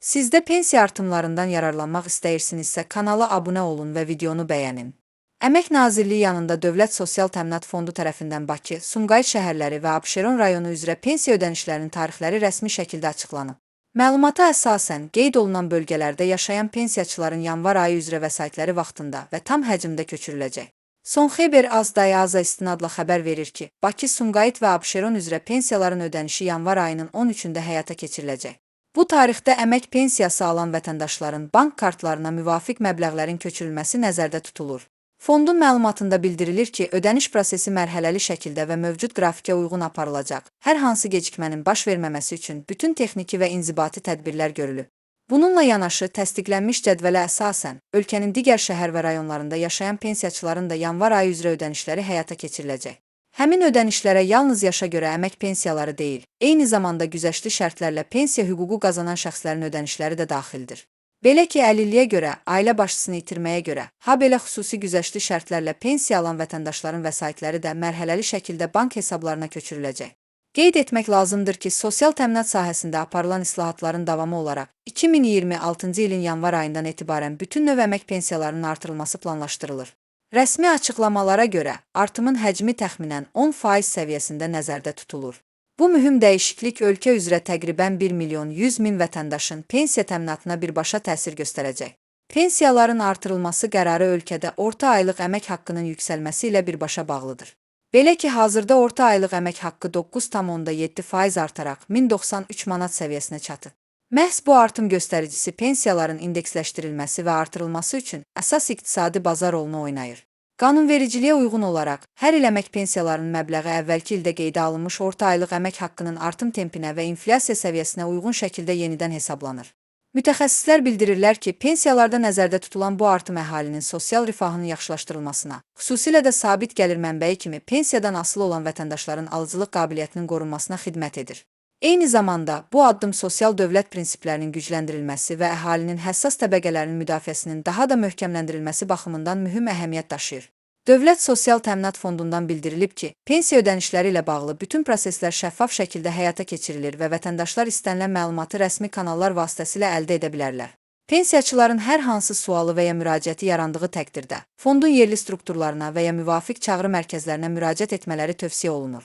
Siz də pensiya artımlarından yararlanmaq istəyirsinizsə kanala abunə olun və videonu bəyənin. Əmək Nazirliyi yanında Dövlət Sosial Təminat Fondu tərəfindən Bakı, Sumqayıt şəhərləri və Abşeron rayonu üzrə pensiya ödənişlərinin tarixləri rəsmi şəkildə açıqlanıb. Məlumata əsasən, qeyd olunan bölgələrdə yaşayan pensiyaçıların yanvar ayı üzrə vəsaitləri vaxtında və tam həcmdə köçürüləcək. Son Xəbər Az-Dayaza istinadla xəbər verir ki, Bakı, Sumqayıt və Abşeron üzrə pensiyaların ödənişi yanvar ayının 13-də həyata keçiriləcək. Bu tarixdə əmək pensiyası alan vətəndaşların bank kartlarına müvafiq məbləğlərin köçürülməsi nəzərdə tutulur. Fondun məlumatında bildirilir ki, ödəniş prosesi mərhələli şəkildə və mövcud qrafikə uyğun aparılacaq. Hər hansı gecikmənin baş verməməsi üçün bütün texniki və inzibati tədbirlər görülüb. Bununla yanaşı, təsdiqlənmiş cədvələ əsasən, ölkənin digər şəhər və rayonlarında yaşayan pensiyaçıların da yanvar ayı üzrə ödənişləri həyata keçiriləcək. Həmin ödənişlərə yalnız yaşa görə əmək pensiyaları deyil, eyni zamanda güzəştli şərtlərlə pensiya hüququ qazanan şəxslərin ödənişləri də daxildir. Belə ki, əlilliyə görə, ailə başçısını itirməyə görə, habelə xüsusi güzəştli şərtlərlə pensiya alan vətəndaşların vəsaitləri də mərhələli şəkildə bank hesablarına köçürüləcək. Qeyd etmək lazımdır ki, sosial təminat sahəsində aparılan islahatların davamı olaraq 2026-cı ilin yanvar ayından etibarən bütün növ əmək pensiyalarının artırılması planlaşdırılır. Rəsmi açıqlamalara görə, artımın həcmi təxminən 10% səviyyəsində nəzərdə tutulur. Bu mühüm dəyişiklik ölkə üzrə təqribən 1.100.000 vətəndaşın pensiya təminatına birbaşa təsir göstərəcək. Pensiyaların artırılması qərarı ölkədə orta aylıq əmək haqqının yüksəlməsi ilə birbaşa bağlıdır. Belə ki, hazırda orta aylıq əmək haqqı 9,7% artaraq 1093 manat səviyyəsinə çatıb. Məhz bu artım göstəricisi pensiyaların indeksləşdirilməsi və artırılması üçün əsas iqtisadi bazar rolunu oynayır. Qanunvericiliyə uyğun olaraq, hər il əmək pensiyalarının məbləği əvvəlki ildə qeydə alınmış orta aylıq əmək haqqının artım tempinə və inflyasiya səviyyəsinə uyğun şəkildə yenidən hesablanır. Mütəxəssislər bildirirlər ki, pensiyalarda nəzərdə tutulan bu artım əhalinin sosial rifahının yaxşılaşdırılmasına, xüsusilə də sabit gəlir mənbəyi kimi pensiyadan asılı olan vətəndaşların alıcılıq qabiliyyətinin qorunmasına xidmət edir. Eyni zamanda, bu addım sosial dövlət prinsiplərinin gücləndirilməsi və əhalinin həssas təbəqələrinin müdafiəsinin daha da möhkəmləndirilməsi baxımından mühüm əhəmiyyət daşıyır. Dövlət Sosial Təminat Fondundan bildirilib ki, pensiya ödənişləri ilə bağlı bütün proseslər şəffaf şəkildə həyata keçirilir və vətəndaşlar istənilən məlumatı rəsmi kanallar vasitəsilə əldə edə bilərlər. Pensiyaçıların hər hansı sualı və ya müraciəti yarandığı təqdirdə, fondun yerli strukturlarına və ya müvafiq çağrı mərkəzlərinə müraciət etmələri tövsiyə olunur.